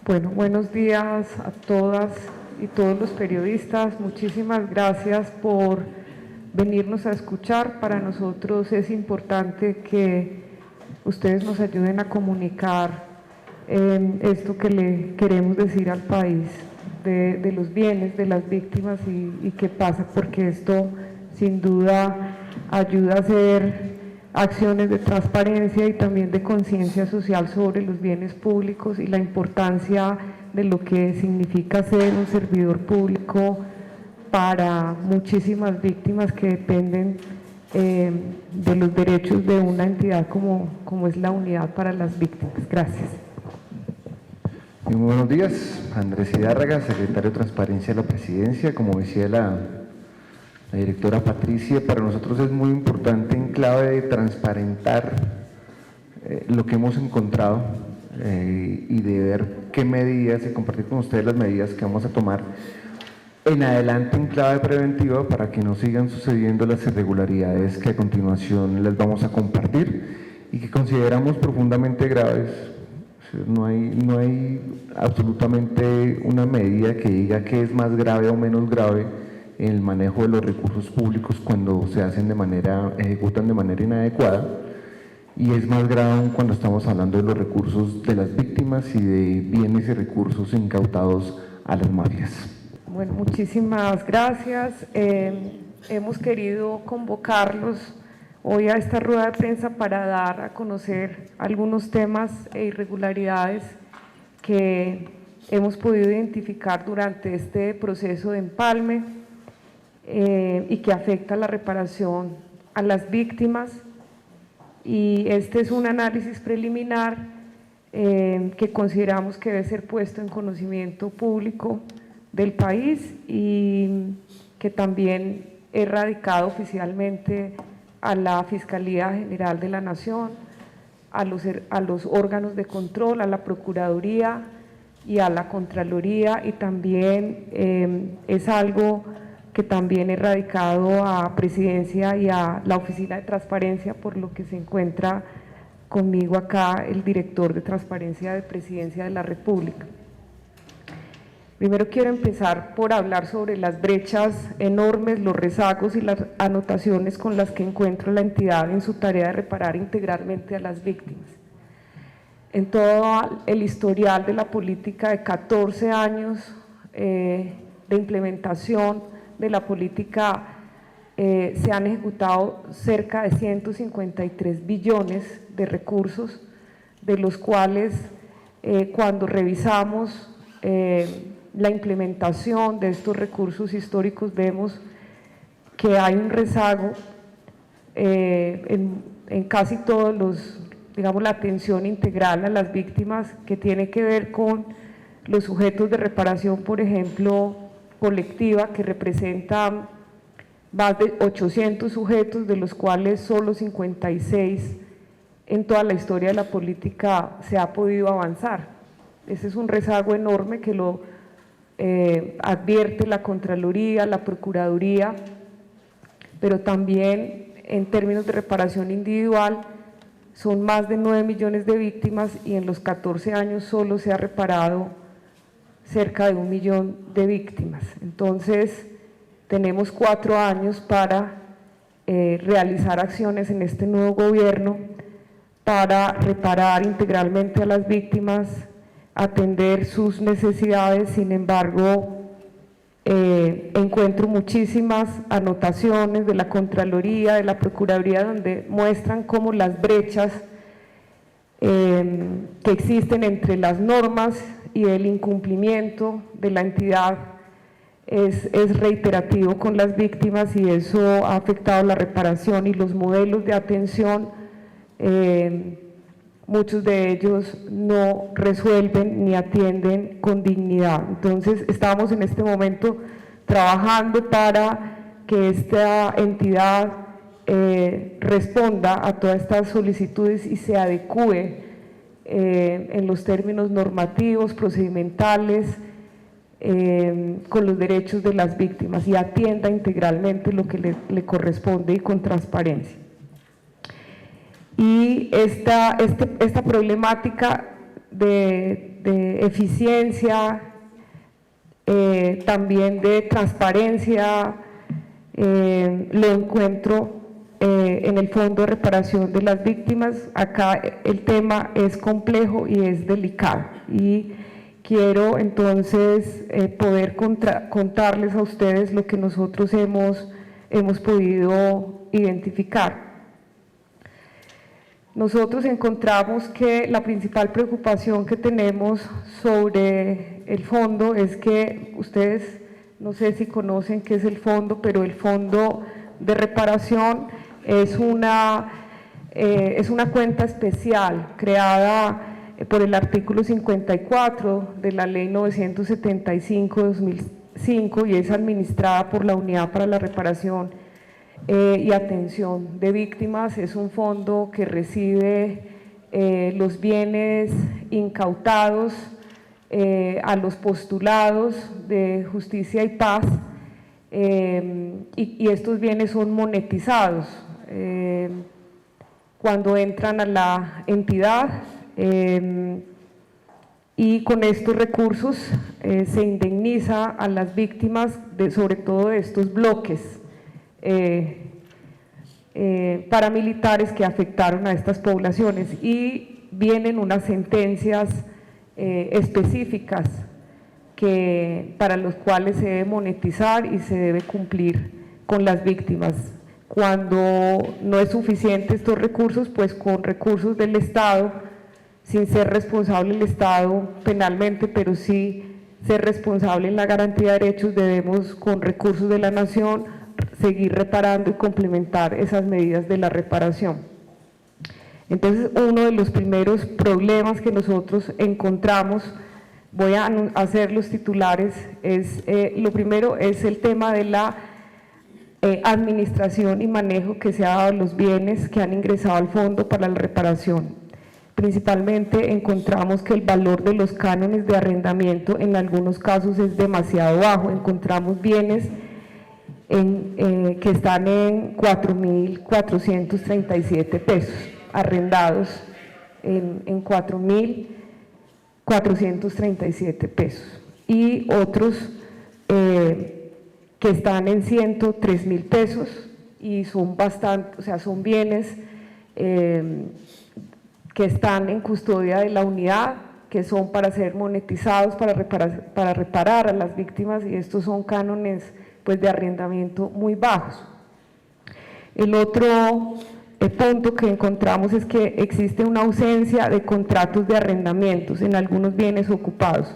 Bueno, buenos días a todas y todos los periodistas. Muchísimas gracias por venirnos a escuchar. Para nosotros es importante que ustedes nos ayuden a comunicar esto que le queremos decir al país de los bienes de las víctimas y qué pasa, porque esto sin duda ayuda a hacer acciones de transparencia y también de conciencia social sobre los bienes públicos y la importancia de lo que significa ser un servidor público para muchísimas víctimas que dependen de los derechos de una entidad como es la Unidad para las Víctimas. Gracias. Muy buenos días, Andrés Hidárraga, secretario de Transparencia de la Presidencia. Como decía la directora Patricia, para nosotros es muy importante en clave de transparentar lo que hemos encontrado y de ver qué medidas y compartir con ustedes las medidas que vamos a tomar en adelante en clave preventiva para que no sigan sucediendo las irregularidades que a continuación les vamos a compartir y que consideramos profundamente graves. No hay absolutamente una medida que diga que es más grave o menos grave en el manejo de los recursos públicos cuando se ejecutan de manera inadecuada, y es más grave aún cuando estamos hablando de los recursos de las víctimas y de bienes y recursos incautados a las mafias. Bueno, muchísimas gracias. Hemos querido convocarlos hoy a esta rueda de prensa para dar a conocer algunos temas e irregularidades que hemos podido identificar durante este proceso de empalme y que afecta la reparación a las víctimas. Y este es un análisis preliminar que consideramos que debe ser puesto en conocimiento público del país y que también es radicado oficialmente a la Fiscalía General de la Nación, a los órganos de control, a la Procuraduría y a la Contraloría, y también es algo que también es radicado a Presidencia y a la Oficina de Transparencia, por lo que se encuentra conmigo acá el director de Transparencia de Presidencia de la República. Primero quiero empezar por hablar sobre las brechas enormes, los rezagos y las anotaciones con las que encuentra la entidad en su tarea de reparar integralmente a las víctimas. En todo el historial de la política de 14 años de implementación de la política, se han ejecutado cerca de 153 billones de recursos, de los cuales cuando revisamos la implementación de estos recursos históricos vemos que hay un rezago en casi todos los, digamos, la atención integral a las víctimas, que tiene que ver con los sujetos de reparación, por ejemplo, colectiva, que representa más de 800 sujetos, de los cuales solo 56 en toda la historia de la política se ha podido avanzar. Ese es un rezago enorme que lo advierte la Contraloría, la Procuraduría, pero también en términos de reparación individual son más de 9 millones de víctimas y en los 14 años solo se ha reparado cerca de 1 millón de víctimas. Entonces tenemos 4 años para realizar acciones en este nuevo gobierno para reparar integralmente a las víctimas, atender sus necesidades. Sin embargo, encuentro muchísimas anotaciones de la Contraloría, de la Procuraduría, donde muestran cómo las brechas que existen entre las normas y el incumplimiento de la entidad es reiterativo con las víctimas, y eso ha afectado la reparación y los modelos de atención. Muchos de ellos no resuelven ni atienden con dignidad. Entonces estamos en este momento trabajando para que esta entidad responda a todas estas solicitudes y se adecúe en los términos normativos, procedimentales, con los derechos de las víctimas, y atienda integralmente lo que le corresponde y con transparencia. Y esta problemática de eficiencia, también de transparencia, lo encuentro en el Fondo de Reparación de las Víctimas. Acá el tema es complejo y es delicado, y quiero entonces poder contarles a ustedes lo que nosotros hemos podido identificar. Nosotros encontramos que la principal preocupación que tenemos sobre el fondo es que ustedes, no sé si conocen qué es el fondo, pero el Fondo de Reparación es una cuenta especial creada por el artículo 54 de la Ley 975/2005 y es administrada por la Unidad para la Reparación y Atención de Víctimas. Es un fondo que recibe los bienes incautados a los postulados de Justicia y Paz, y estos bienes son monetizados cuando entran a la entidad, y con estos recursos se indemniza a las víctimas sobre todo de estos bloques paramilitares que afectaron a estas poblaciones, y vienen unas sentencias específicas para los cuales se debe monetizar y se debe cumplir con las víctimas. Cuando no es suficiente estos recursos, pues con recursos del Estado, sin ser responsable el Estado penalmente, pero sí ser responsable en la garantía de derechos, debemos con recursos de la Nación seguir reparando y complementar esas medidas de la reparación. Entonces, uno de los primeros problemas que nosotros encontramos, voy a hacer los titulares, lo primero es el tema de la administración y manejo que se ha dado a los bienes que han ingresado al Fondo para la Reparación. Principalmente encontramos que el valor de los cánones de arrendamiento en algunos casos es demasiado bajo. Encontramos bienes que están en 4.437 pesos, arrendados en 4.437 pesos, y otros que están en 103.000 pesos, y son bastante, o sea, son bienes que están en custodia de la unidad, que son para ser monetizados, para reparar a las víctimas, y estos son cánones pues de arrendamiento muy bajos. El otro punto que encontramos es que existe una ausencia de contratos de arrendamientos en algunos bienes ocupados.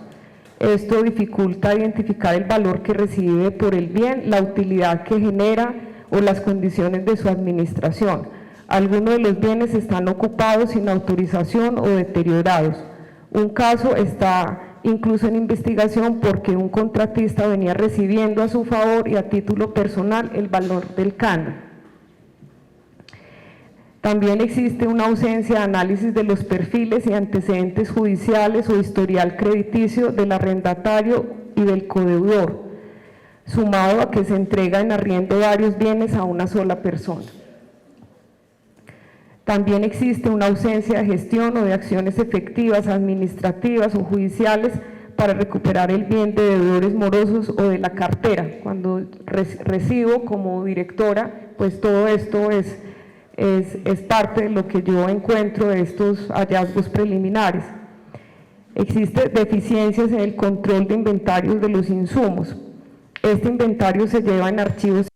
Esto dificulta identificar el valor que recibe por el bien, la utilidad que genera o las condiciones de su administración. Algunos de los bienes están ocupados sin autorización o deteriorados. Un caso está incluso en investigación porque un contratista venía recibiendo a su favor y a título personal el valor del canon. También existe una ausencia de análisis de los perfiles y antecedentes judiciales o historial crediticio del arrendatario y del codeudor, sumado a que se entrega en arriendo varios bienes a una sola persona. También existe una ausencia de gestión o de acciones efectivas, administrativas o judiciales para recuperar el bien de deudores morosos o de la cartera. Cuando recibo como directora, pues todo esto es parte de lo que yo encuentro de estos hallazgos preliminares. Existen deficiencias en el control de inventarios de los insumos. Este inventario se lleva en archivos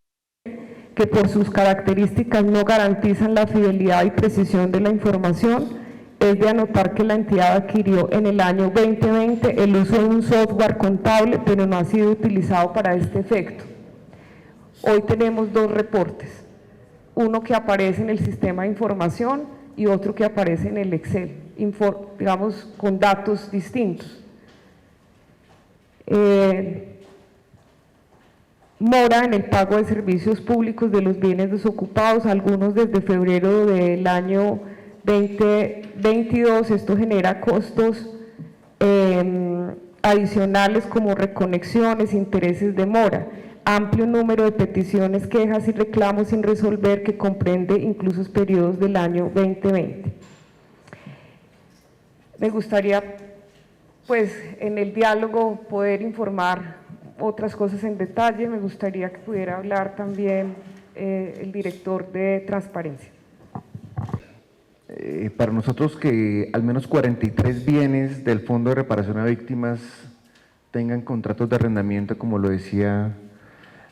que por sus características no garantizan la fidelidad y precisión de la información. Es de anotar que la entidad adquirió en el año 2020 el uso de un software contable, pero no ha sido utilizado para este efecto. Hoy tenemos dos reportes, uno que aparece en el sistema de información y otro que aparece en el Excel, digamos con datos distintos. Mora en el pago de servicios públicos de los bienes desocupados, algunos desde febrero del año 2022. Esto genera costos adicionales como reconexiones, intereses de mora, amplio número de peticiones, quejas y reclamos sin resolver que comprende incluso periodos del año 2020. Me gustaría, pues, en el diálogo poder informar otras cosas en detalle. Me gustaría que pudiera hablar también el director de Transparencia. Para nosotros que al menos 43 bienes del Fondo de Reparación a Víctimas tengan contratos de arrendamiento, como lo decía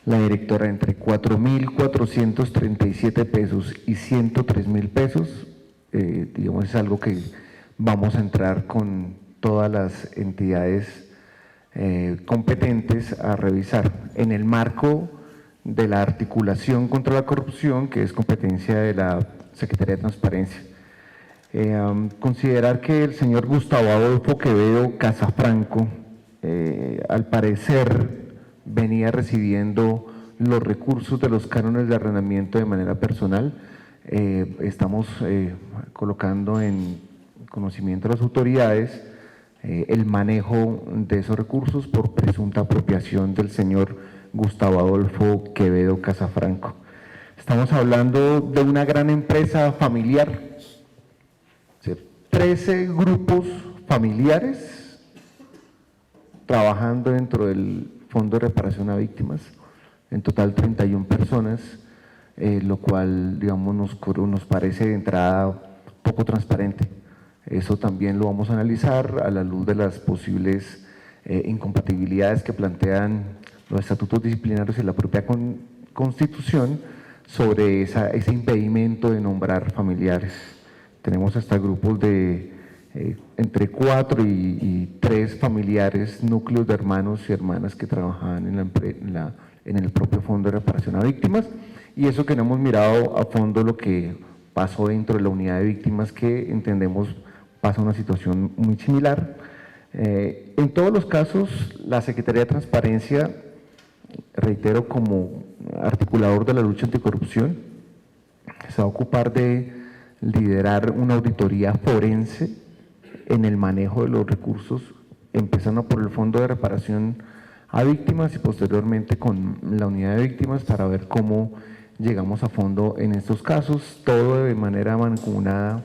la directora, entre 4.437 pesos y 103.000 pesos, digamos, es algo que vamos a entrar con todas las entidades competentes a revisar en el marco de la articulación contra la corrupción, que es competencia de la Secretaría de Transparencia. Considerar que el señor Gustavo Adolfo Quevedo Casafranco, al parecer, venía recibiendo los recursos de los cánones de arrendamiento de manera personal. Estamos colocando en conocimiento de las autoridades el manejo de esos recursos por presunta apropiación del señor Gustavo Adolfo Quevedo Casafranco. Estamos hablando de una gran empresa familiar, 13 grupos familiares trabajando dentro del Fondo de Reparación a Víctimas, en total 31 personas, lo cual, digamos, nos parece de entrada poco transparente. Eso también lo vamos a analizar a la luz de las posibles incompatibilidades que plantean los estatutos disciplinarios y la propia Constitución sobre ese impedimento de nombrar familiares. Tenemos hasta grupos de entre 4 y 3 familiares, núcleos de hermanos y hermanas que trabajaban en el propio Fondo de Reparación a Víctimas, y eso que no hemos mirado a fondo lo que pasó dentro de la unidad de víctimas, que entendemos pasa una situación muy similar. En todos los casos, la Secretaría de Transparencia, reitero, como articulador de la lucha anticorrupción, se va a ocupar de liderar una auditoría forense en el manejo de los recursos, empezando por el Fondo de Reparación a Víctimas y posteriormente con la unidad de víctimas, para ver cómo llegamos a fondo en estos casos, todo de manera mancomunada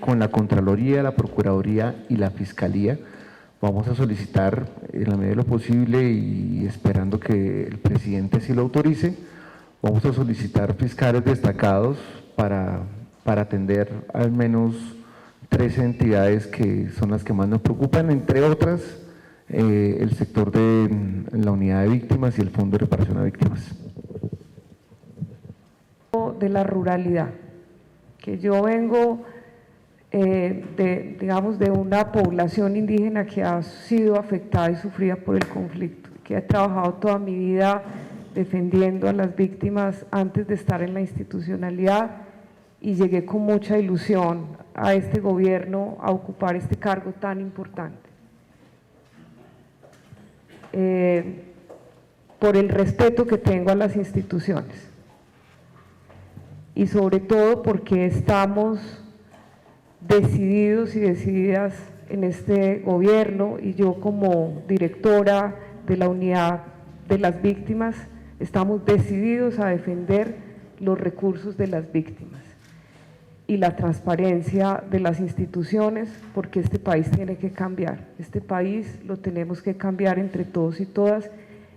con la Contraloría, la Procuraduría y la Fiscalía. Vamos a solicitar, en la medida de lo posible y esperando que el presidente sí lo autorice, vamos a solicitar fiscales destacados para atender al menos 13 entidades que son las que más nos preocupan, entre otras el sector de la unidad de víctimas y el Fondo de Reparación a Víctimas. De la ruralidad, que yo vengo digamos, de una población indígena que ha sido afectada y sufrida por el conflicto, que he trabajado toda mi vida defendiendo a las víctimas antes de estar en la institucionalidad, y llegué con mucha ilusión a este gobierno a ocupar este cargo tan importante. Por el respeto que tengo a las instituciones y sobre todo porque estamos decididos y decididas en este gobierno, y yo como directora de la unidad de las víctimas, estamos decididos a defender los recursos de las víctimas y la transparencia de las instituciones, porque este país tiene que cambiar, este país lo tenemos que cambiar entre todos y todas,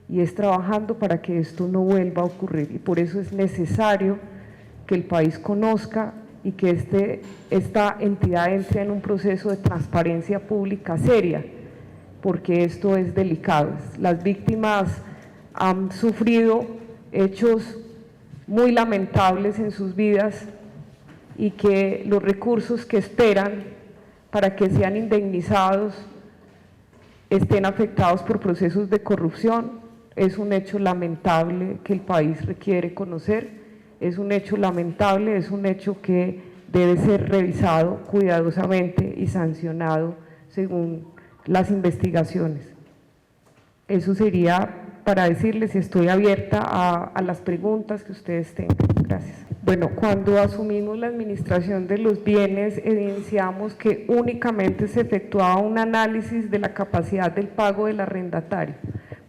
y es trabajando para que esto no vuelva a ocurrir, y por eso es necesario que el país conozca y que esta entidad entre en un proceso de transparencia pública seria, porque esto es delicado. Las víctimas han sufrido hechos muy lamentables en sus vidas, y que los recursos que esperan para que sean indemnizados estén afectados por procesos de corrupción, es un hecho lamentable que el país requiere conocer, es un hecho lamentable, es un hecho que debe ser revisado cuidadosamente y sancionado según las investigaciones. Eso sería para decirles, y estoy abierta a las preguntas que ustedes tengan. Gracias. Bueno, cuando asumimos la administración de los bienes, evidenciamos que únicamente se efectuaba un análisis de la capacidad del pago del arrendatario,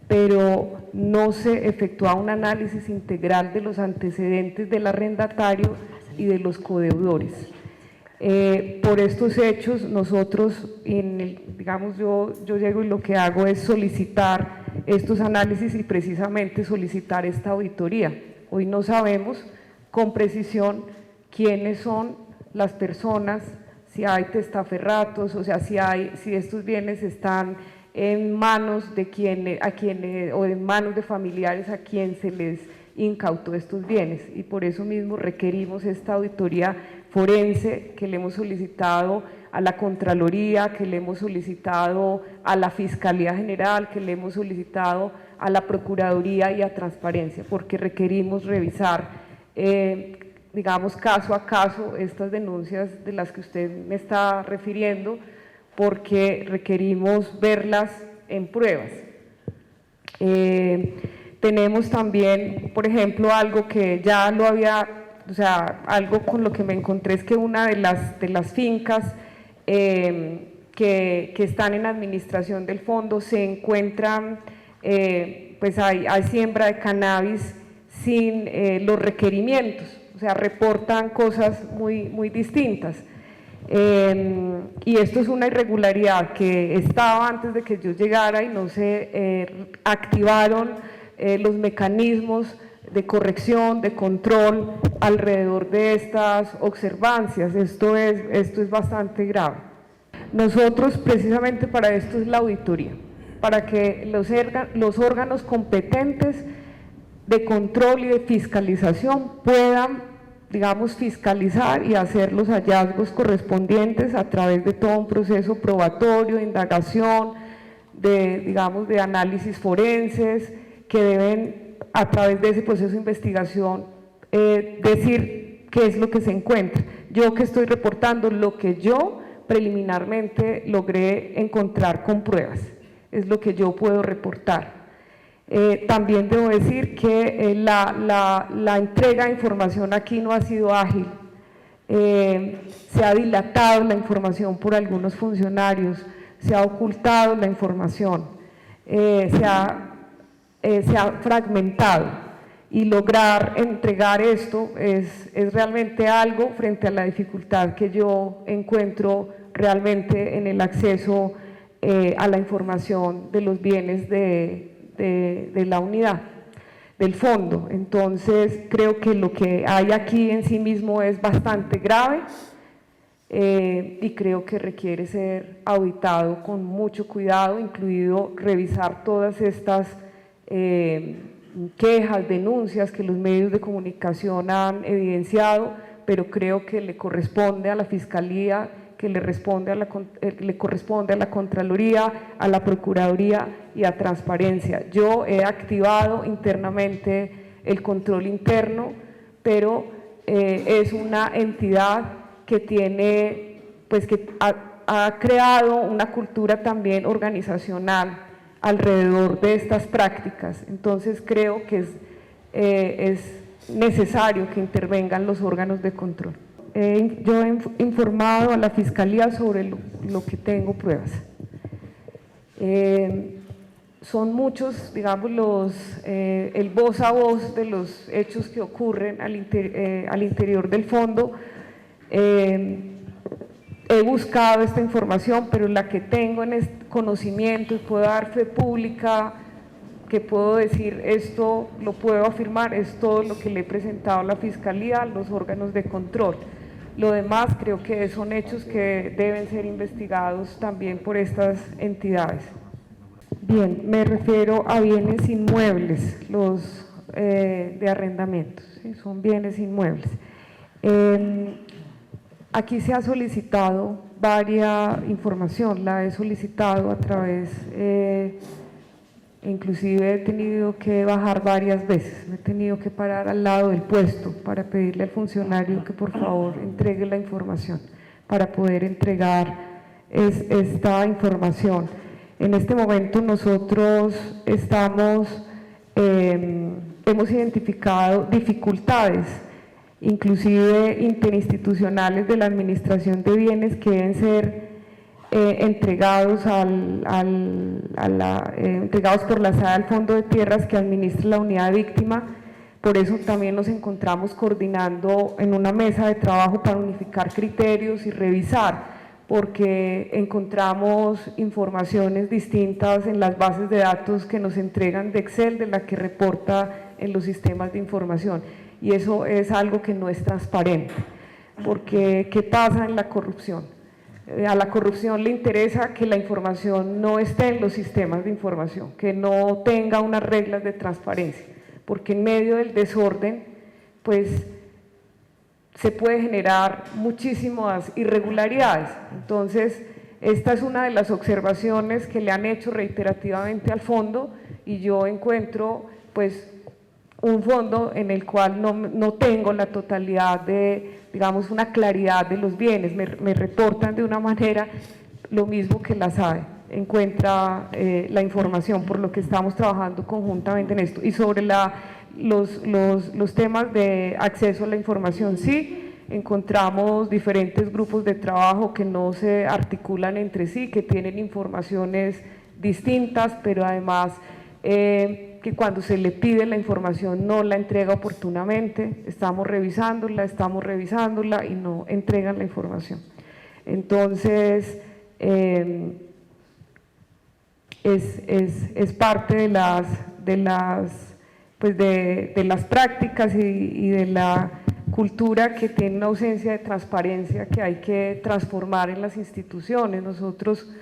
pero no se efectuaba un análisis integral de los antecedentes del arrendatario y de los codeudores. Por estos hechos, nosotros, digamos, yo llego y lo que hago es solicitar estos análisis y precisamente solicitar esta auditoría. Hoy no sabemos con precisión quiénes son las personas, si hay testaferratos, o sea, si estos bienes están en manos de o en manos de familiares a quien se les incautó estos bienes, y por eso mismo requerimos esta auditoría forense que le hemos solicitado a la Contraloría, que le hemos solicitado a la Fiscalía General, que le hemos solicitado a la Procuraduría y a Transparencia, porque requerimos revisar, digamos, caso a caso estas denuncias de las que usted me está refiriendo, porque requerimos verlas en pruebas. Tenemos también, por ejemplo, algo que ya lo había, o sea, algo con lo que me encontré es que una de las fincas que están en administración del fondo se encuentran, pues hay siembra de cannabis sin los requerimientos, o sea, reportan cosas muy distintas. Y esto es una irregularidad que estaba antes de que yo llegara y no se activaron los mecanismos de corrección, de control alrededor de estas observancias. Esto es bastante grave. Nosotros precisamente para esto es la auditoría, para que los órganos competentes de control y de fiscalización puedan, digamos, fiscalizar y hacer los hallazgos correspondientes a través de todo un proceso probatorio, de indagación, digamos, de análisis forenses, que deben, a través de ese proceso de investigación, decir qué es lo que se encuentra. Yo que estoy reportando lo que yo preliminarmente logré encontrar con pruebas, es lo que yo puedo reportar. También debo decir que la entrega de información aquí no ha sido ágil, se ha dilatado la información por algunos funcionarios, se ha ocultado la información, se ha fragmentado, y lograr entregar esto es realmente algo frente a la dificultad que yo encuentro realmente en el acceso a la información de los bienes de la unidad, del fondo. Entonces creo que lo que hay aquí en sí mismo es bastante grave y creo que requiere ser auditado con mucho cuidado, incluido revisar todas estas quejas, denuncias que los medios de comunicación han evidenciado, pero creo que le corresponde a la Fiscalía, que le corresponde a la Contraloría, a la Procuraduría y a Transparencia. Yo he activado internamente el control interno, pero es una entidad que tiene, pues que ha creado una cultura también organizacional alrededor de estas prácticas. Entonces creo que es necesario que intervengan los órganos de control. Yo he informado a la Fiscalía sobre lo que tengo pruebas. Son muchos, digamos, el voz a voz de los hechos que ocurren al interior del fondo. He buscado esta información, pero la que tengo en este conocimiento y puedo dar fe pública, que puedo decir esto, lo puedo afirmar, es todo lo que le he presentado a la Fiscalía, a los órganos de control. Lo demás creo que son hechos que deben ser investigados también por estas entidades. Bien, me refiero a bienes inmuebles, los de arrendamientos, ¿sí? Son bienes inmuebles. Aquí se ha solicitado varia información, la he solicitado a través, inclusive he tenido que bajar varias veces, me he tenido que parar al lado del puesto para pedirle al funcionario que por favor entregue la información para poder entregar esta información. En este momento nosotros hemos identificado dificultades, inclusive interinstitucionales, de la administración de bienes que deben ser entregados entregados por la SAE al Fondo de Tierras que administra la unidad de víctima, Por eso también nos encontramos coordinando en una mesa de trabajo para unificar criterios y revisar, porque encontramos informaciones distintas en las bases de datos que nos entregan de Excel de la que reporta en los sistemas de información, y eso es algo que no es transparente, porque ¿qué pasa en la corrupción? A la corrupción le interesa que la información no esté en los sistemas de información, que no tenga unas reglas de transparencia, porque en medio del desorden, pues se puede generar muchísimas irregularidades. Entonces, esta es una de las observaciones que le han hecho reiterativamente al fondo, y yo encuentro pues un fondo en el cual no tengo la totalidad de, digamos, una claridad de los bienes. Me reportan de una manera lo mismo que la SAE encuentra la información, por lo que estamos trabajando conjuntamente en esto. Y sobre los temas de acceso a la información, sí, encontramos diferentes grupos de trabajo que no se articulan entre sí, que tienen informaciones distintas, pero además que cuando se le pide la información no la entrega oportunamente. Estamos revisándola y no entregan la información. Entonces, es parte de las prácticas y de la cultura que tiene una ausencia de transparencia que hay que transformar en las instituciones. Nosotros,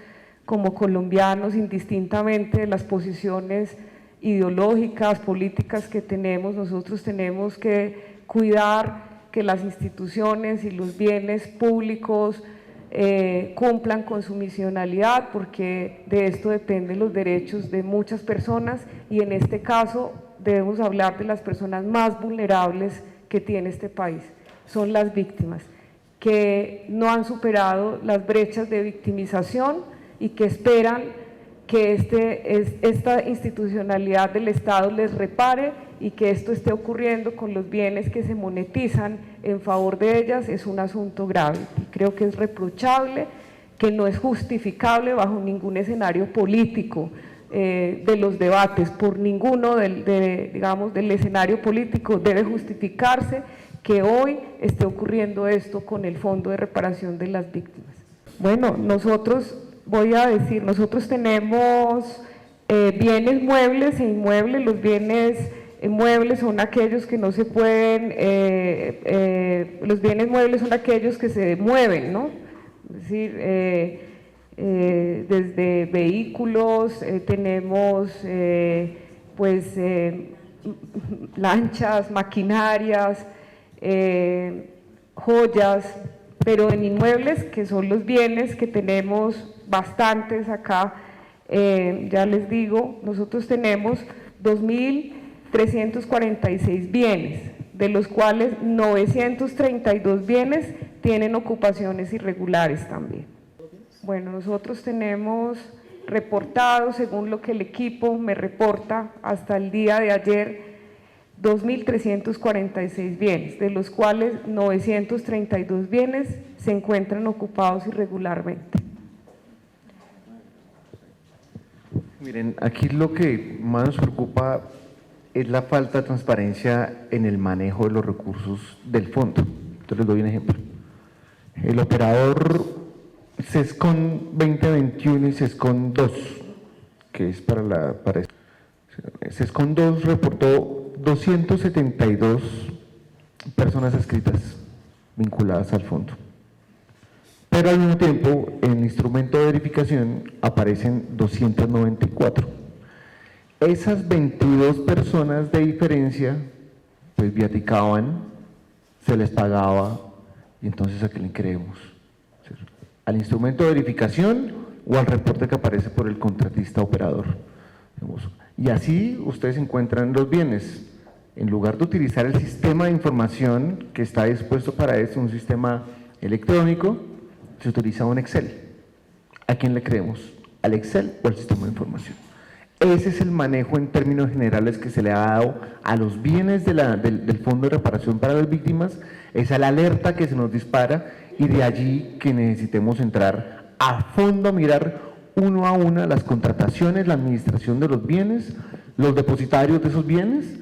como colombianos, indistintamente de las posiciones ideológicas, políticas que tenemos, nosotros tenemos que cuidar que las instituciones y los bienes públicos cumplan con su misionalidad, porque de esto dependen los derechos de muchas personas, y en este caso debemos hablar de las personas más vulnerables que tiene este país. Son las víctimas, que no han superado las brechas de victimización y que esperan que esta institucionalidad del Estado les repare, y que esto esté ocurriendo con los bienes que se monetizan en favor de ellas es un asunto grave. Y creo que es reprochable, que no es justificable bajo ningún escenario político de los debates, por ninguno del escenario político debe justificarse que hoy esté ocurriendo esto con el Fondo de Reparación de las Víctimas. Bueno, nosotros tenemos bienes muebles e inmuebles. Los bienes muebles son aquellos que no se pueden, los bienes muebles son aquellos que se mueven, ¿no? Es decir, desde vehículos, tenemos lanchas, maquinarias, joyas, pero en inmuebles, que son los bienes que tenemos bastantes acá, ya les digo, nosotros tenemos 2.346 bienes, de los cuales 932 bienes tienen ocupaciones irregulares también. Bueno, nosotros tenemos reportado, según lo que el equipo me reporta hasta el día de ayer, 2.346 bienes, de los cuales 932 bienes se encuentran ocupados irregularmente. Miren, aquí lo que más nos preocupa es la falta de transparencia en el manejo de los recursos del fondo. Entonces les doy un ejemplo. El operador SESCON 2021 y SESCON 2, que es para SESCON 2 reportó 272 personas adscritas vinculadas al fondo. Pero al mismo tiempo, en el instrumento de verificación aparecen 294. Esas 22 personas de diferencia, pues viaticaban, se les pagaba, y entonces ¿a qué le creemos? ¿Al instrumento de verificación o al reporte que aparece por el contratista operador? Y así ustedes encuentran los bienes. En lugar de utilizar el sistema de información que está dispuesto para eso, un sistema electrónico, se utiliza un Excel. ¿A quién le creemos? ¿Al Excel o al sistema de información? Ese es el manejo en términos generales que se le ha dado a los bienes del Fondo de Reparación para las Víctimas. Esa es la alerta que se nos dispara, y de allí que necesitemos entrar a fondo a mirar uno a una las contrataciones, la administración de los bienes, los depositarios de esos bienes,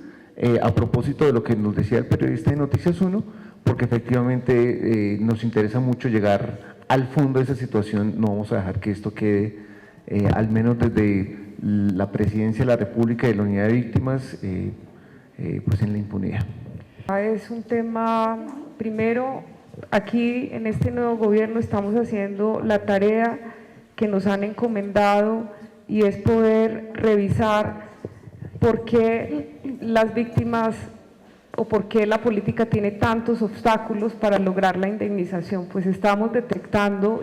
a propósito de lo que nos decía el periodista de Noticias 1, porque efectivamente nos interesa mucho llegar al fondo de esa situación. No vamos a dejar que esto quede, al menos desde la Presidencia de la República y la Unidad de Víctimas, pues en la impunidad. Es un tema, primero, aquí en este nuevo gobierno estamos haciendo la tarea que nos han encomendado y es poder revisar por qué las víctimas o por qué la política tiene tantos obstáculos para lograr la indemnización. Pues estamos detectando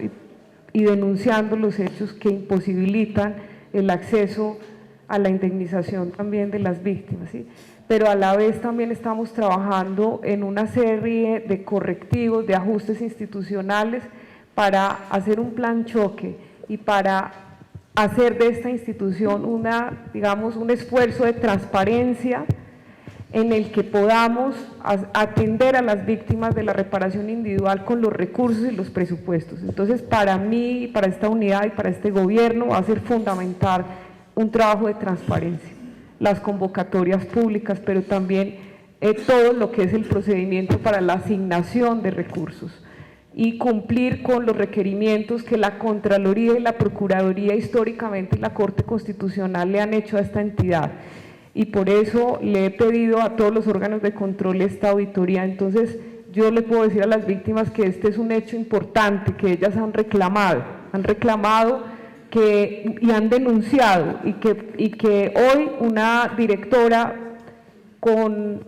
y denunciando los hechos que imposibilitan el acceso a la indemnización también de las víctimas, ¿sí? Pero a la vez también estamos trabajando en una serie de correctivos, de ajustes institucionales para hacer un plan choque y para hacer de esta institución digamos, un esfuerzo de transparencia en el que podamos atender a las víctimas de la reparación individual con los recursos y los presupuestos. Entonces, para mí, para esta unidad y para este gobierno va a ser fundamental un trabajo de transparencia, las convocatorias públicas, pero también todo lo que es el procedimiento para la asignación de recursos y cumplir con los requerimientos que la Contraloría y la Procuraduría históricamente y la Corte Constitucional le han hecho a esta entidad. Y por eso le he pedido a todos los órganos de control esta auditoría. Entonces, yo le puedo decir a las víctimas que este es un hecho importante, que ellas han reclamado y han denunciado, y que hoy una directora con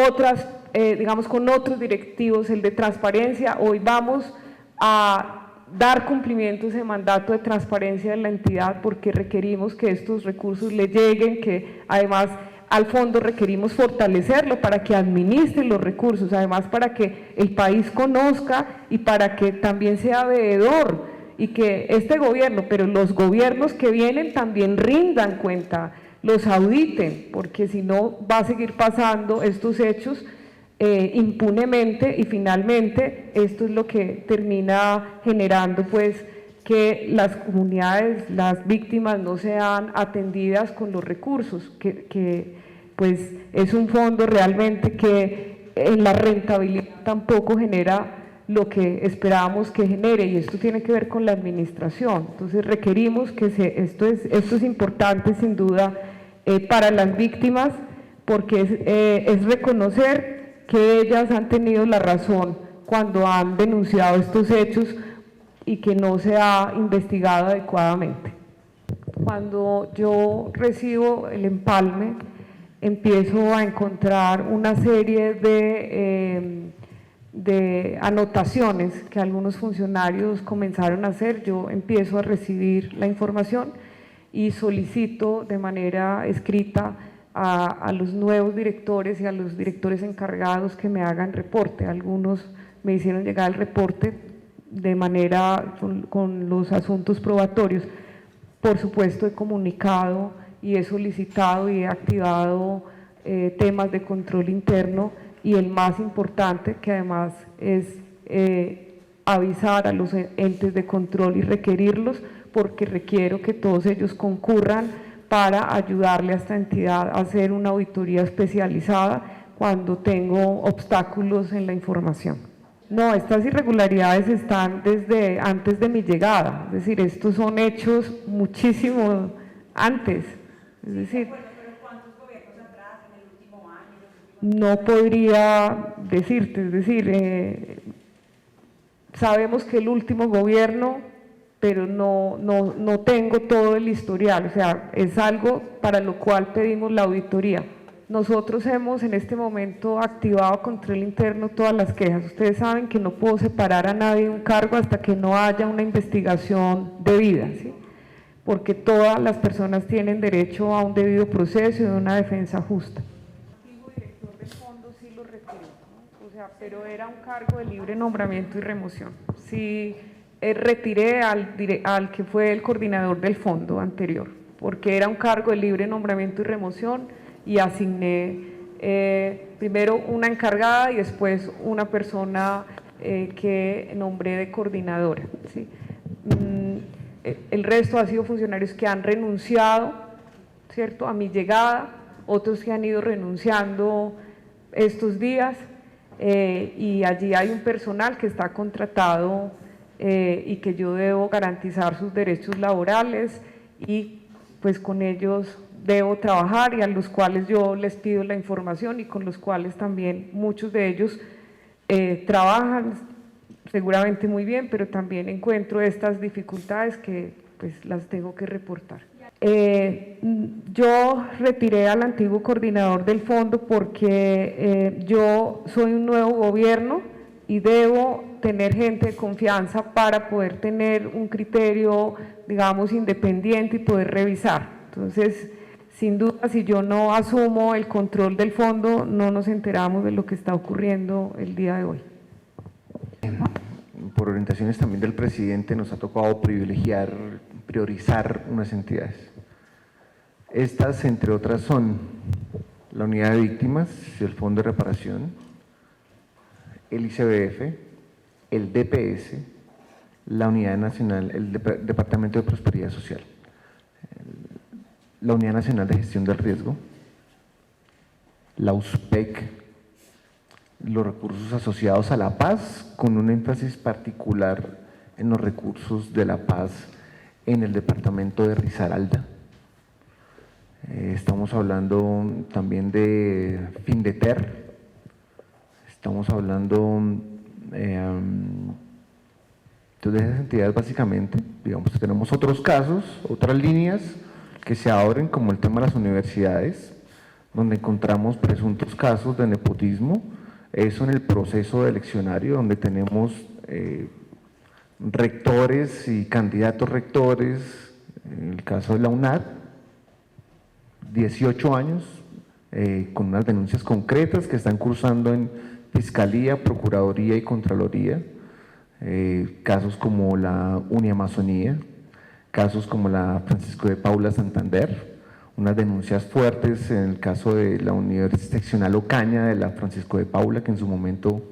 otras, digamos, con otros directivos, el de transparencia, hoy vamos a dar cumplimiento a ese mandato de transparencia de la entidad, porque requerimos que estos recursos le lleguen, que además al fondo requerimos fortalecerlo para que administre los recursos, además para que el país conozca y para que también sea veedor, y que este gobierno, pero los gobiernos que vienen también rindan cuenta, los auditen, porque si no va a seguir pasando estos hechos impunemente, y finalmente esto es lo que termina generando pues que las comunidades, las víctimas no sean atendidas con los recursos, que pues es un fondo realmente que en la rentabilidad tampoco genera lo que esperábamos que genere, y esto tiene que ver con la administración. Entonces requerimos que esto es importante sin duda para las víctimas, porque es reconocer que ellas han tenido la razón cuando han denunciado estos hechos y que no se ha investigado adecuadamente. Cuando yo recibo el empalme, empiezo a encontrar una serie de anotaciones que algunos funcionarios comenzaron a hacer. Yo empiezo a recibir la información y solicito de manera escrita a los nuevos directores y a los directores encargados que me hagan reporte. Algunos me hicieron llegar el reporte de manera con los asuntos probatorios. Por supuesto he comunicado y he solicitado y he activado temas de control interno, y el más importante, que además es avisar a los entes de control y requerirlos, porque requiero que todos ellos concurran para ayudarle a esta entidad a hacer una auditoría especializada cuando tengo obstáculos en la información. No, estas irregularidades están desde antes de mi llegada, es decir, estos son hechos muchísimo antes, es decir, no podría decirte, es decir, sabemos que el último gobierno, pero no tengo todo el historial, o sea, es algo para lo cual pedimos la auditoría. Nosotros hemos en este momento activado control interno todas las quejas. Ustedes saben que no puedo separar a nadie de un cargo hasta que no haya una investigación debida, ¿sí? Porque todas las personas tienen derecho a un debido proceso y a una defensa justa. Sí lo retiró, ¿no? O sea, pero era un cargo de libre nombramiento y remoción. Sí, retiré al que fue el coordinador del fondo anterior, porque era un cargo de libre nombramiento y remoción, y asigné primero una encargada y después una persona que nombré de coordinadora, ¿sí? El resto ha sido funcionarios que han renunciado, ¿cierto?, a mi llegada, otros que han ido renunciando estos días, y allí hay un personal que está contratado y que yo debo garantizar sus derechos laborales y pues con ellos debo trabajar y a los cuales yo les pido la información y con los cuales también muchos de ellos trabajan seguramente muy bien, pero también encuentro estas dificultades que pues las tengo que reportar. Yo retiré al antiguo coordinador del fondo porque yo soy un nuevo gobierno y debo tener gente de confianza para poder tener un criterio, digamos, independiente y poder revisar. Entonces, sin duda, si yo no asumo el control del fondo, no nos enteramos de lo que está ocurriendo el día de hoy. Por orientaciones también del presidente nos ha tocado priorizar unas entidades. Estas, entre otras, son la Unidad de Víctimas, el Fondo de Reparación, el ICBF, el DPS, la Unidad Nacional, el Departamento de Prosperidad Social, la Unidad Nacional de Gestión del Riesgo, la USPEC, los recursos asociados a la paz, con un énfasis particular en los recursos de la paz en el departamento de Risaralda. Estamos hablando también de Findeter, estamos hablando de esas entidades básicamente. Digamos que tenemos otros casos, otras líneas que se abren, como el tema de las universidades, donde encontramos presuntos casos de nepotismo. Eso en el proceso de eleccionario, donde tenemos rectores y candidatos rectores, en el caso de la UNAD, 18 años, con unas denuncias concretas que están cursando en Fiscalía, Procuraduría y Contraloría, casos como la Uniamazonía, casos como la Francisco de Paula Santander, unas denuncias fuertes en el caso de la Unidad Seccional Ocaña de la Francisco de Paula, que en su momento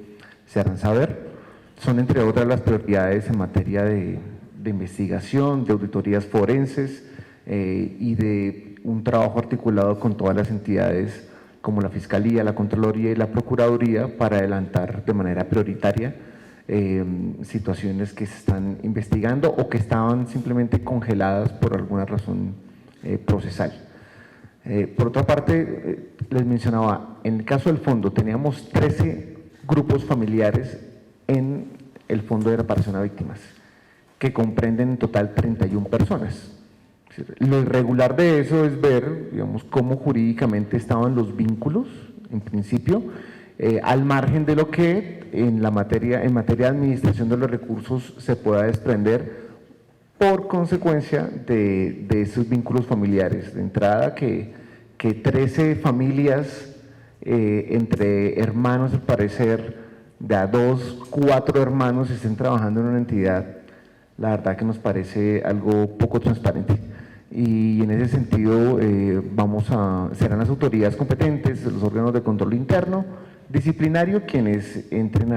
se harán saber. Son, entre otras, las prioridades en materia de investigación, de auditorías forenses y de un trabajo articulado con todas las entidades como la Fiscalía, la Contraloría y la Procuraduría para adelantar de manera prioritaria situaciones que se están investigando o que estaban simplemente congeladas por alguna razón procesal. Por otra parte, les mencionaba, en el caso del fondo teníamos 13 grupos familiares en el Fondo de Reparación a Víctimas, que comprenden en total 31 personas. Lo irregular de eso es ver, digamos, cómo jurídicamente estaban los vínculos, en principio, al margen de lo que en materia de administración de los recursos se pueda desprender por consecuencia de esos vínculos familiares. De entrada, que 13 familias entre hermanos, al parecer, de a 2, 4 hermanos estén trabajando en una entidad, la verdad que nos parece algo poco transparente. Y en ese sentido serán las autoridades competentes, los órganos de control interno, disciplinario, quienes entren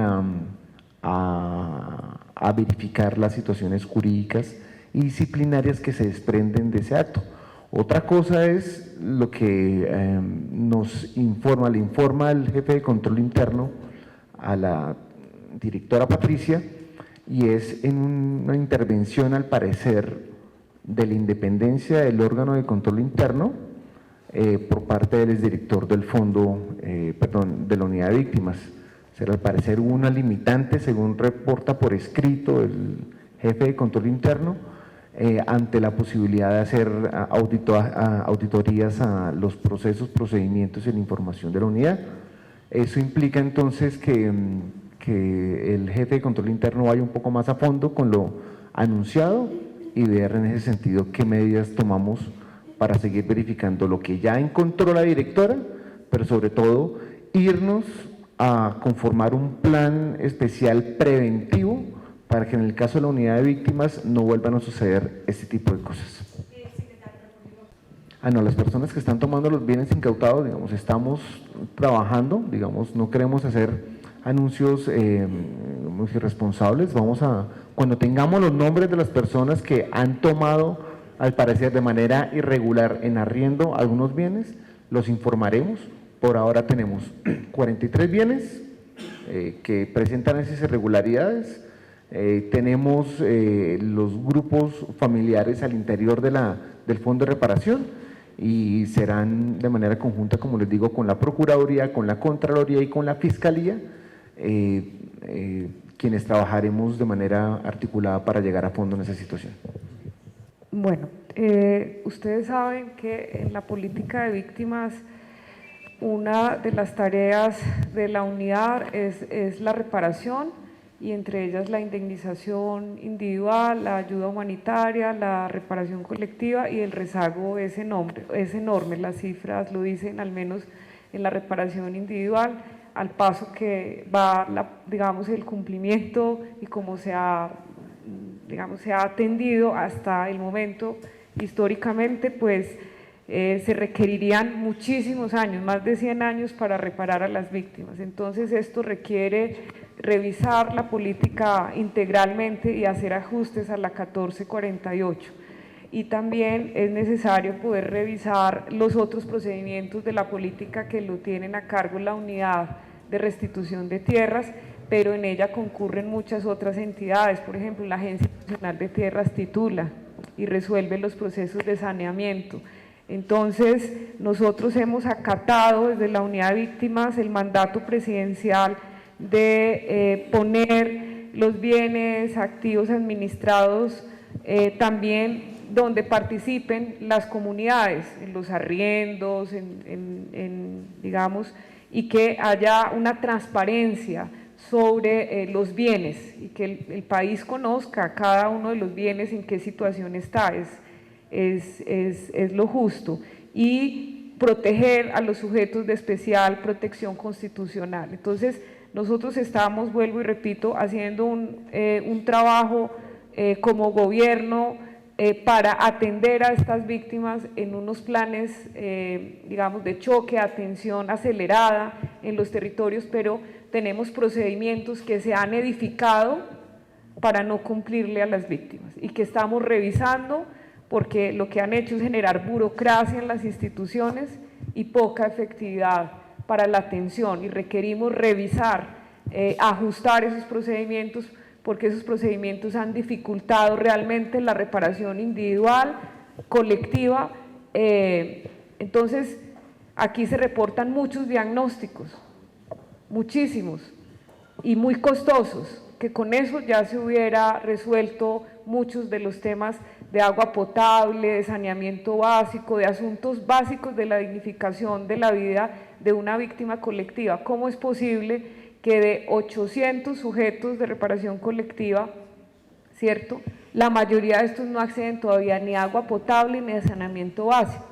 a verificar las situaciones jurídicas y disciplinarias que se desprenden de ese acto. Otra cosa es lo que le informa el jefe de control interno a la directora Patricia, y es en una intervención, al parecer, de la independencia del órgano de control interno por parte del exdirector del fondo, de la unidad de víctimas. Será, al parecer, una limitante, según reporta por escrito el jefe de control interno, ante la posibilidad de hacer auditorías a los procesos, procedimientos y la información de la unidad. Eso implica entonces que el jefe de control interno vaya un poco más a fondo con lo anunciado y ver en ese sentido qué medidas tomamos para seguir verificando lo que ya encontró la directora, pero sobre todo irnos a conformar un plan especial preventivo para que en el caso de la unidad de víctimas no vuelvan a suceder este tipo de cosas. No, las personas que están tomando los bienes incautados, digamos, estamos trabajando, digamos, no queremos hacer anuncios muy irresponsables. Cuando tengamos los nombres de las personas que han tomado, al parecer de manera irregular, en arriendo algunos bienes, los informaremos. Por ahora tenemos 43 bienes que presentan esas irregularidades. Tenemos los grupos familiares al interior del Fondo de Reparación y serán de manera conjunta, como les digo, con la Procuraduría, con la Contraloría y con la Fiscalía, quienes trabajaremos de manera articulada para llegar a fondo en esa situación. Bueno, ustedes saben que en la política de víctimas una de las tareas de la unidad es la reparación, y entre ellas la indemnización individual, la ayuda humanitaria, la reparación colectiva, y el rezago es enorme, las cifras lo dicen, al menos en la reparación individual, al paso que va, digamos, el cumplimiento y cómo se ha atendido hasta el momento históricamente, pues se requerirían muchísimos años, más de 100 años para reparar a las víctimas. Entonces esto requiere revisar la política integralmente y hacer ajustes a la 1448. Y también es necesario poder revisar los otros procedimientos de la política que lo tienen a cargo la unidad de restitución de tierras, pero en ella concurren muchas otras entidades. Por ejemplo, la Agencia Nacional de Tierras titula y resuelve los procesos de saneamiento. Entonces, nosotros hemos acatado desde la unidad de víctimas el mandato presidencial de poner los bienes activos administrados también donde participen las comunidades, en los arriendos, digamos, y que haya una transparencia sobre los bienes y que el país conozca cada uno de los bienes en qué situación está, es lo justo, y proteger a los sujetos de especial protección constitucional. Entonces, nosotros estamos, vuelvo y repito, haciendo un trabajo como gobierno para atender a estas víctimas en unos planes, digamos, de choque, atención acelerada en los territorios, pero tenemos procedimientos que se han edificado para no cumplirle a las víctimas y que estamos revisando, porque lo que han hecho es generar burocracia en las instituciones y poca efectividad para la atención, y requerimos revisar, ajustar esos procedimientos, porque esos procedimientos han dificultado realmente la reparación individual, colectiva. Entonces, aquí se reportan muchos diagnósticos, muchísimos, y muy costosos, que con eso ya se hubiera resuelto muchos de los temas de agua potable, de saneamiento básico, de asuntos básicos de la dignificación de la vida de una víctima colectiva. ¿Cómo es posible que de 800 sujetos de reparación colectiva, ¿cierto?, la mayoría de estos no acceden todavía ni a agua potable ni a saneamiento básico?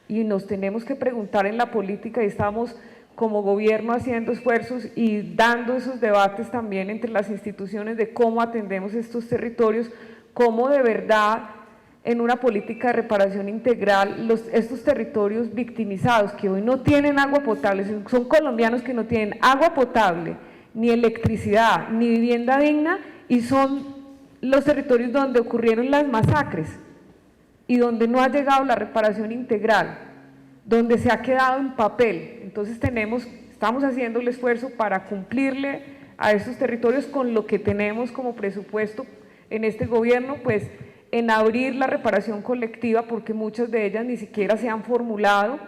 Y nos tenemos que preguntar en la política, y estamos como gobierno haciendo esfuerzos y dando esos debates también entre las instituciones de cómo atendemos estos territorios, cómo de verdad en una política de reparación integral estos territorios victimizados que hoy no tienen agua potable, son colombianos que no tienen agua potable, ni electricidad, ni vivienda digna, y son los territorios donde ocurrieron las masacres y donde no ha llegado la reparación integral, donde se ha quedado en papel. Entonces estamos haciendo el esfuerzo para cumplirle a estos territorios con lo que tenemos como presupuesto en este gobierno, pues en abrir la reparación colectiva, porque muchas de ellas ni siquiera se han formulado.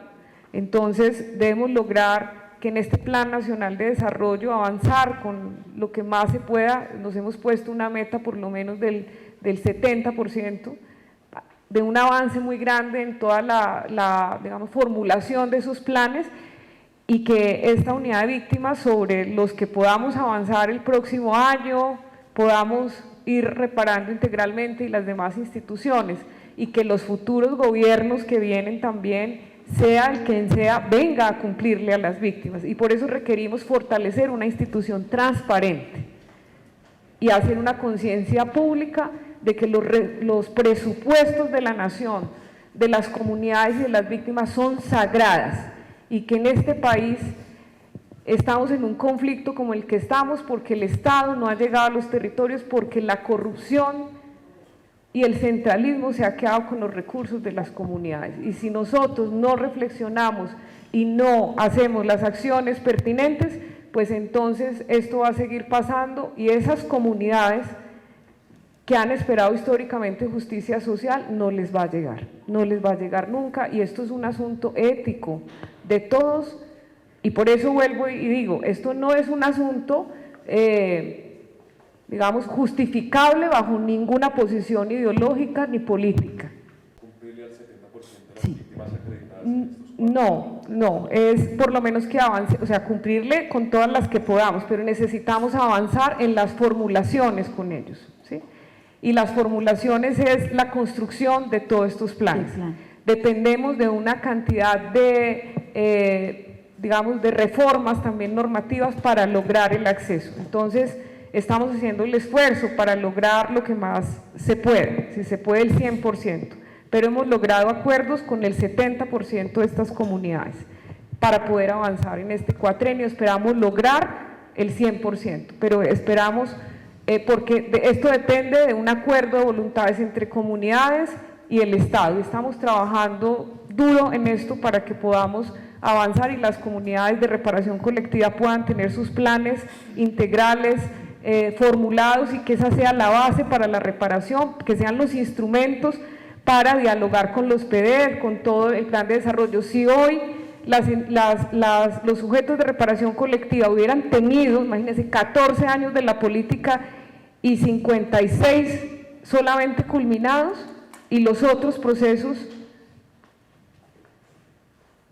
Entonces debemos lograr que en este Plan Nacional de Desarrollo avanzar con lo que más se pueda. Nos hemos puesto una meta por lo menos del 70%, de un avance muy grande en toda la digamos, formulación de esos planes, y que esta unidad de víctimas, sobre los que podamos avanzar el próximo año, podamos ir reparando integralmente, y las demás instituciones, y que los futuros gobiernos que vienen también, sea el quien sea, venga a cumplirle a las víctimas. Y por eso requerimos fortalecer una institución transparente y hacer una conciencia pública de que los presupuestos de la nación, de las comunidades y de las víctimas son sagradas, y que en este país estamos en un conflicto como el que estamos porque el Estado no ha llegado a los territorios, porque la corrupción y el centralismo se ha quedado con los recursos de las comunidades. Y si nosotros no reflexionamos y no hacemos las acciones pertinentes, pues entonces esto va a seguir pasando y esas comunidades que han esperado históricamente justicia social no les va a llegar nunca, y esto es un asunto ético de todos, y por eso vuelvo y digo, esto no es un asunto digamos justificable bajo ninguna posición ideológica ni política. ¿Cumplirle al 70% de las Sí. víctimas acreditadas? No, es por lo menos que avance, o sea, cumplirle con todas las que podamos, pero necesitamos avanzar en las formulaciones con ellos, ¿sí? Y las formulaciones es la construcción de todos estos planes. Sí, claro. Dependemos de una cantidad de, digamos, de reformas también normativas para lograr el acceso. Entonces, estamos haciendo el esfuerzo para lograr lo que más se puede, si se puede el 100%, pero hemos logrado acuerdos con el 70% de estas comunidades para poder avanzar en este cuatrenio. Esperamos lograr el 100%, pero esperamos, porque esto depende de un acuerdo de voluntades entre comunidades y el Estado, y estamos trabajando duro en esto para que podamos avanzar y las comunidades de reparación colectiva puedan tener sus planes integrales formulados, y que esa sea la base para la reparación, que sean los instrumentos para dialogar con los PDED, con todo el plan de desarrollo. Si hoy los sujetos de reparación colectiva hubieran tenido, imagínense, 14 años de la política y 56 solamente culminados, y los otros procesos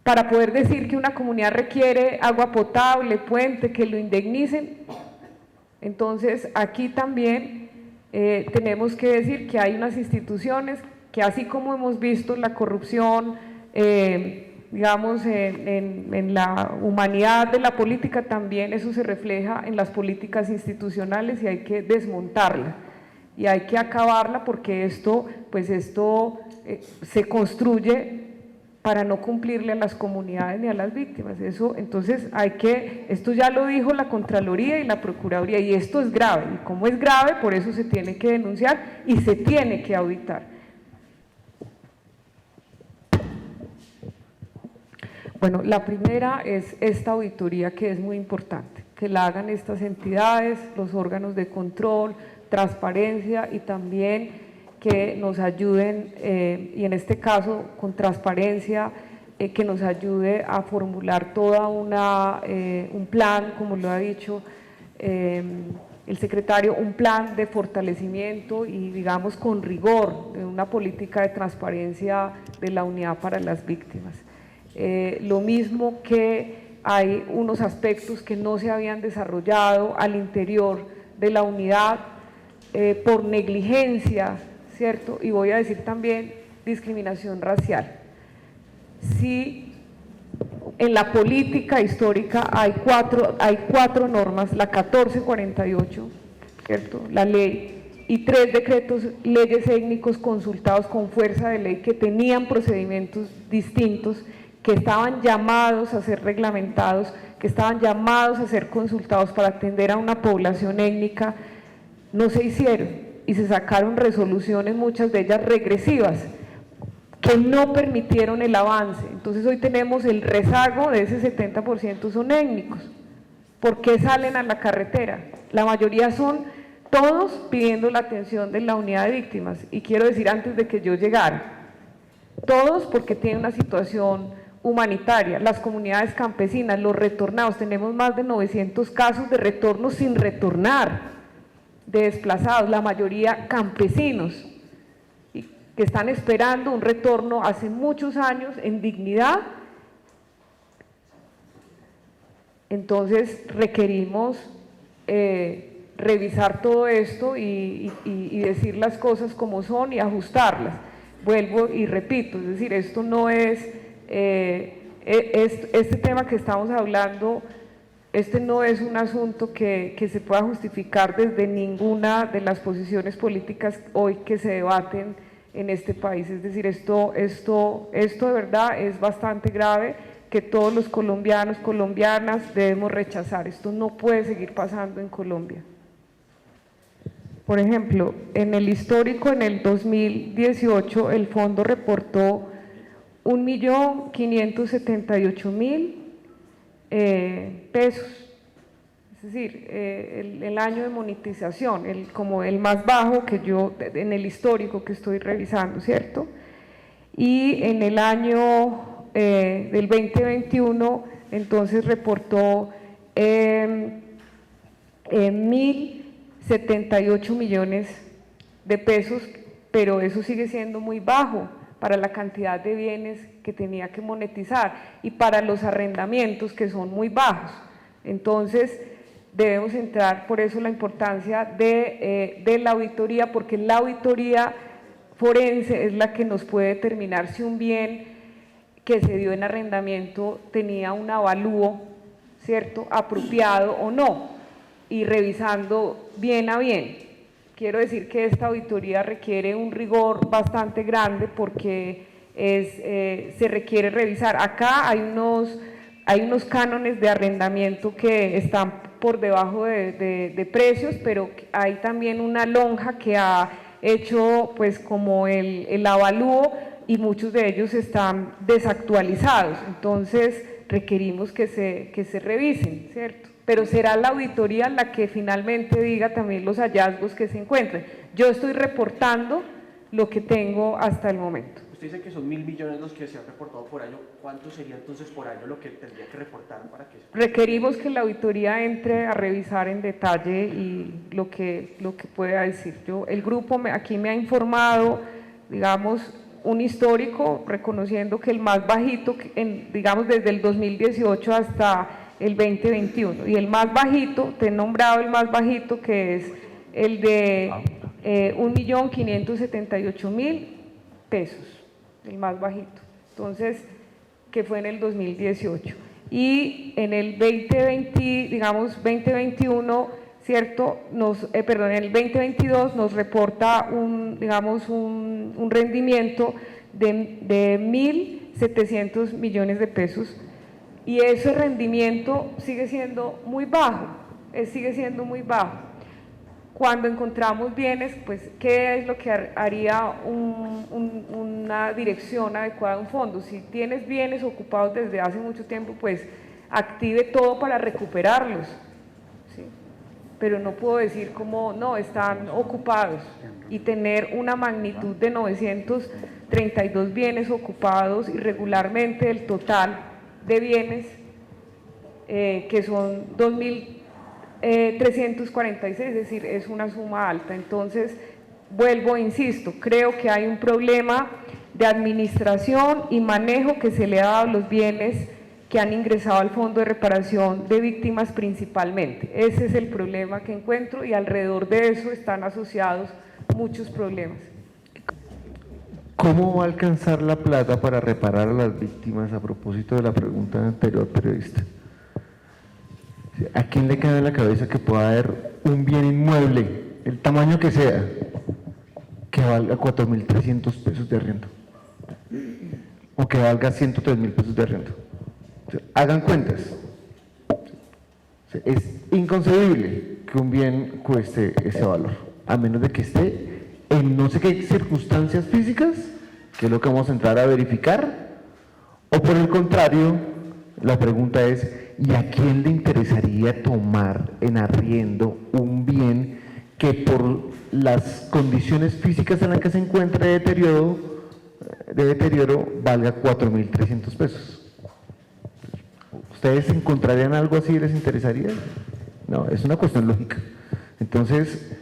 para poder decir que una comunidad requiere agua potable, puente, que lo indemnicen, entonces aquí también tenemos que decir que hay unas instituciones que, así como hemos visto la corrupción, digamos, en la humanidad de la política, también eso se refleja en las políticas institucionales, y hay que desmontarla y hay que acabarla, porque esto se construye para no cumplirle a las comunidades ni a las víctimas. Eso, entonces esto ya lo dijo la Contraloría y la Procuraduría, y esto es grave, y como es grave, por eso se tiene que denunciar y se tiene que auditar. Bueno, la primera es esta auditoría, que es muy importante, que la hagan estas entidades, los órganos de control, transparencia, y también que nos ayuden, y en este caso con transparencia, que nos ayude a formular toda un plan, como lo ha dicho el secretario, un plan de fortalecimiento y, digamos, con rigor, de una política de transparencia de la Unidad para las Víctimas. Lo mismo que hay unos aspectos que no se habían desarrollado al interior de la unidad por negligencia, ¿cierto? Y voy a decir también discriminación racial. Sí, en la política histórica hay cuatro normas, la 1448, ¿cierto?, la ley, y 3 decretos, leyes étnicos consultados con fuerza de ley, que tenían procedimientos distintos, que estaban llamados a ser reglamentados, que estaban llamados a ser consultados para atender a una población étnica. No se hicieron, y se sacaron resoluciones, muchas de ellas regresivas, que no permitieron el avance. Entonces hoy tenemos el rezago de ese 70% son étnicos. ¿Por qué salen a la carretera? La mayoría son todos pidiendo la atención de la unidad de víctimas, y quiero decir, antes de que yo llegara, todos porque tienen una situación humanitaria. Las comunidades campesinas, los retornados, tenemos más de 900 casos de retorno sin retornar, de desplazados, la mayoría campesinos, que están esperando un retorno hace muchos años en dignidad. Entonces requerimos revisar todo esto y decir las cosas como son y ajustarlas. Vuelvo y repito, es decir, esto no es, este tema que estamos hablando, este no es un asunto que se pueda justificar desde ninguna de las posiciones políticas hoy que se debaten en este país. Es decir, esto de verdad es bastante grave, que todos los colombianos, colombianas debemos rechazar. Esto no puede seguir pasando en Colombia. Por ejemplo, en el histórico, en el 2018, el fondo reportó 1.578.000 pesos. Es decir, el año de monetización, como el más bajo que yo, en el histórico que estoy revisando, ¿cierto? Y en el año del 2021, entonces reportó 1.078 millones de pesos, pero eso sigue siendo muy bajo para la cantidad de bienes que tenía que monetizar y para los arrendamientos que son muy bajos. Entonces, debemos entrar, por eso la importancia de la auditoría, porque la auditoría forense es la que nos puede determinar si un bien que se dio en arrendamiento tenía un avalúo, ¿cierto?, apropiado o no, y revisando bien a bien. Quiero decir que esta auditoría requiere un rigor bastante grande porque se requiere revisar. Acá hay unos cánones de arrendamiento que están por debajo de precios, pero hay también una lonja que ha hecho pues como el avalúo y muchos de ellos están desactualizados, entonces requerimos que se revisen, ¿cierto? Pero será la auditoría la que finalmente diga también los hallazgos que se encuentren. Yo estoy reportando lo que tengo hasta el momento. Usted dice que son 1.000 millones los que se han reportado por año. ¿Cuánto sería entonces por año lo que tendría que reportar para que eso? Requerimos que la auditoría entre a revisar en detalle y lo que pueda decir. El grupo aquí me ha informado, digamos, un histórico, reconociendo que el más bajito, digamos desde el 2018 hasta el 2021, y el más bajito, te he nombrado el más bajito, que es el de 1.578.000 pesos, el más bajito, entonces, que fue en el 2018. Y en el 2021, ¿cierto? En el 2022 nos reporta un rendimiento de 1.700 millones de pesos, y ese rendimiento sigue siendo muy bajo, sigue siendo muy bajo. Cuando encontramos bienes, pues, ¿qué es lo que haría una dirección adecuada de un fondo? Si tienes bienes ocupados desde hace mucho tiempo, pues active todo para recuperarlos, ¿sí? Pero no puedo decir como, no, están ocupados, y tener una magnitud de 932 bienes ocupados irregularmente del total de bienes, que son 2.346, es decir, es una suma alta. Entonces, vuelvo e insisto, creo que hay un problema de administración y manejo que se le ha dado a los bienes que han ingresado al Fondo de Reparación de Víctimas principalmente. Ese es el problema que encuentro, y alrededor de eso están asociados muchos problemas. ¿Cómo va a alcanzar la plata para reparar a las víctimas, a propósito de la pregunta anterior periodista? ¿A quién le cae en la cabeza que pueda haber un bien inmueble, el tamaño que sea, que valga 4.300 pesos de arriendo? O que valga 103.000 pesos de arriendo. Hagan cuentas. Es inconcebible que un bien cueste ese valor, a menos de que esté en no sé qué circunstancias físicas, que es lo que vamos a entrar a verificar, o por el contrario, la pregunta es, ¿y a quién le interesaría tomar en arriendo un bien que por las condiciones físicas en las que se encuentra de deterioro valga 4.300 pesos? ¿Ustedes encontrarían algo así y les interesaría? No, es una cuestión lógica. Entonces,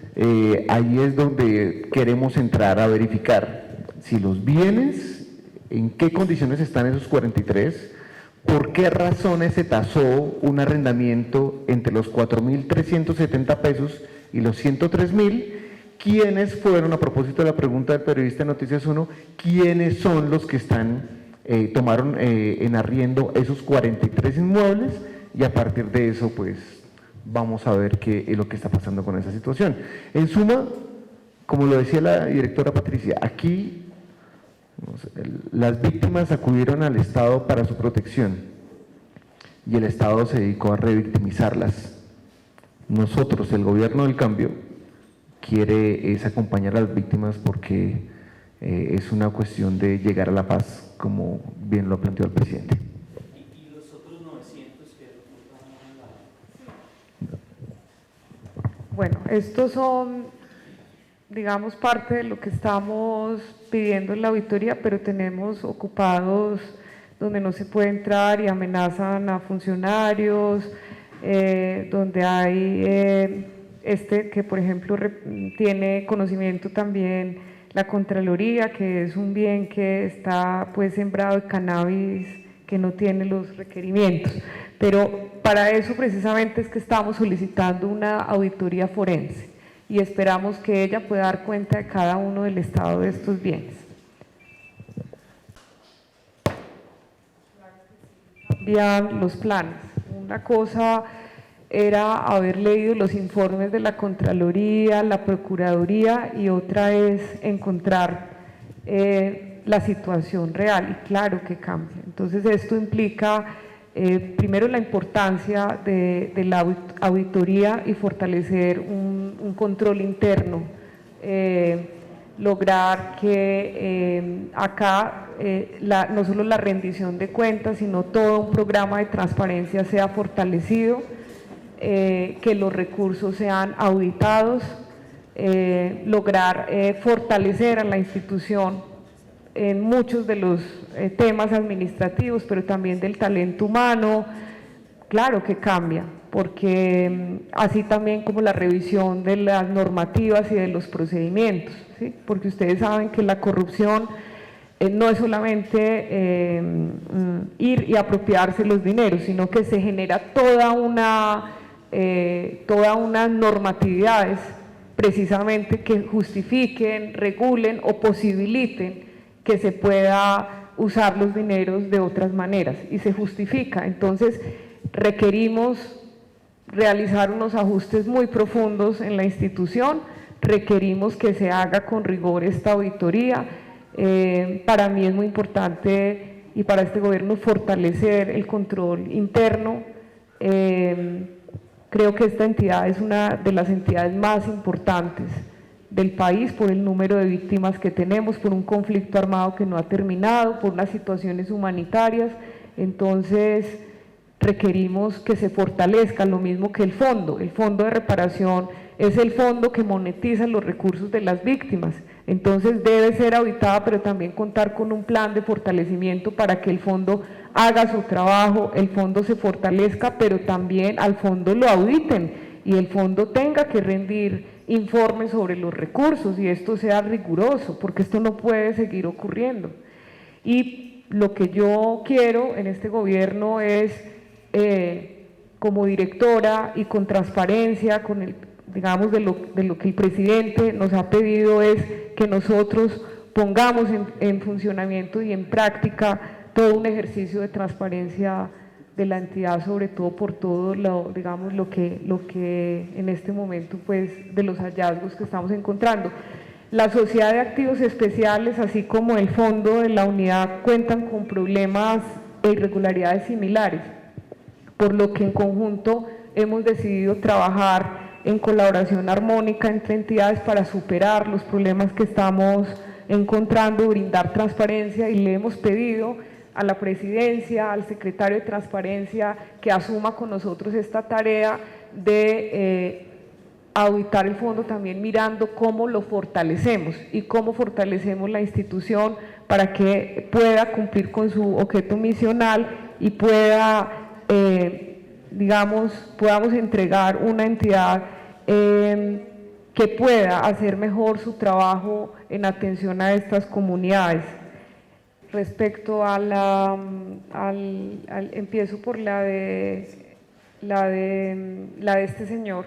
ahí es donde queremos entrar a verificar si los bienes, en qué condiciones están esos 43, por qué razones se tasó un arrendamiento entre los 4.370 pesos y los 103.000, quiénes fueron, a propósito de la pregunta del periodista de Noticias 1, quiénes son los que tomaron en arriendo esos 43 inmuebles, y a partir de eso, pues, vamos a ver qué es lo que está pasando con esa situación. En suma, como lo decía la directora Patricia, aquí las víctimas acudieron al Estado para su protección y el Estado se dedicó a revictimizarlas. Nosotros, el gobierno del cambio, quiere es acompañar a las víctimas porque es una cuestión de llegar a la paz, como bien lo planteó el presidente. ¿Y los otros 900 que Bueno, estos son, digamos, parte de lo que estamos pidiendo en la auditoría, pero tenemos ocupados donde no se puede entrar y amenazan a funcionarios, donde hay que por ejemplo tiene conocimiento también la Contraloría, que es un bien que está pues sembrado de cannabis que no tiene los requerimientos, pero para eso precisamente es que estamos solicitando una auditoría forense y esperamos que ella pueda dar cuenta de cada uno del estado de estos bienes. Cambian los planes. Una cosa era haber leído los informes de la Contraloría, la Procuraduría, y otra es encontrar la situación real, y claro que cambia. Entonces esto implica primero la importancia de la auditoría y fortalecer un control interno, lograr que acá no solo la rendición de cuentas, sino todo un programa de transparencia sea fortalecido, que los recursos sean auditados, lograr fortalecer a la institución en muchos de los temas administrativos, pero también del talento humano. Claro que cambia, porque así también como la revisión de las normativas y de los procedimientos, ¿sí? Porque ustedes saben que la corrupción no es solamente ir y apropiarse los dineros, sino que se genera toda unas normatividades precisamente que justifiquen, regulen o posibiliten que se pueda usar los dineros de otras maneras, y se justifica. Entonces requerimos realizar unos ajustes muy profundos en la institución, requerimos que se haga con rigor esta auditoría. Para mí es muy importante, y para este gobierno, fortalecer el control interno. Creo que esta entidad es una de las entidades más importantes del país por el número de víctimas que tenemos, por un conflicto armado que no ha terminado, por unas situaciones humanitarias. Entonces requerimos que se fortalezca, lo mismo que el fondo de reparación es el fondo que monetiza los recursos de las víctimas, entonces debe ser auditada, pero también contar con un plan de fortalecimiento para que el fondo haga su trabajo, el fondo se fortalezca, pero también al fondo lo auditen y el fondo tenga que rendir informes sobre los recursos y esto sea riguroso, porque esto no puede seguir ocurriendo. Y lo que yo quiero en este gobierno es, como directora y con transparencia, con el, digamos, de lo que el presidente nos ha pedido, es que nosotros pongamos en funcionamiento y en práctica todo un ejercicio de transparencia de la entidad, sobre todo por todo lo que en este momento, pues, de los hallazgos que estamos encontrando. La Sociedad de Activos Especiales, así como el fondo de la unidad, cuentan con problemas e irregularidades similares, por lo que en conjunto hemos decidido trabajar en colaboración armónica entre entidades para superar los problemas que estamos encontrando, brindar transparencia, y le hemos pedido a la presidencia, al secretario de Transparencia, que asuma con nosotros esta tarea de auditar el fondo, también mirando cómo lo fortalecemos y cómo fortalecemos la institución para que pueda cumplir con su objeto misional y pueda, podamos entregar una entidad que pueda hacer mejor su trabajo en atención a estas comunidades. Respecto a empiezo por la de este señor.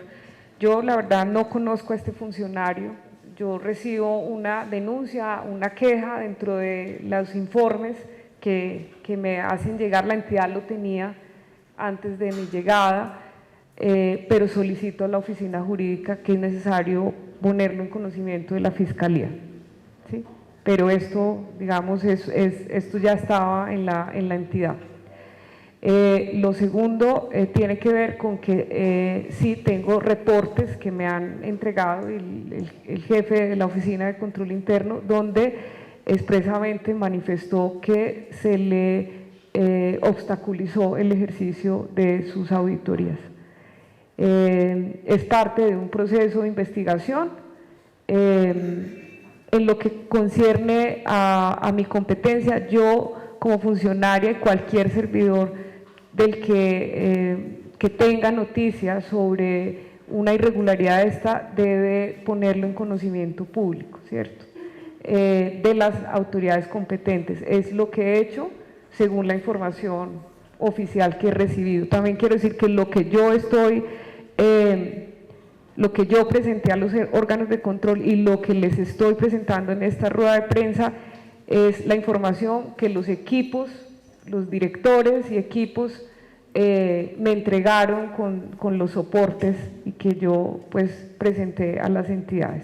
Yo la verdad no conozco a este funcionario. Yo recibo una denuncia, una queja dentro de los informes que me hacen llegar. La entidad lo tenía antes de mi llegada, pero solicito a la oficina jurídica que es necesario ponerlo en conocimiento de la Fiscalía, ¿sí? Pero esto, digamos, esto ya estaba en la entidad. Lo segundo tiene que ver con que sí tengo reportes que me han entregado el jefe de la Oficina de Control Interno, donde expresamente manifestó que se le obstaculizó el ejercicio de sus auditorías. Es parte de un proceso de investigación. En lo que concierne a mi competencia, yo como funcionaria y cualquier servidor del que tenga noticias sobre una irregularidad esta debe ponerlo en conocimiento público, ¿cierto? De las autoridades competentes. Es lo que he hecho según la información oficial que he recibido. También quiero decir que lo que yo presenté a los órganos de control y lo que les estoy presentando en esta rueda de prensa es la información que los equipos, los directores y equipos me entregaron con los soportes y que yo pues presenté a las entidades.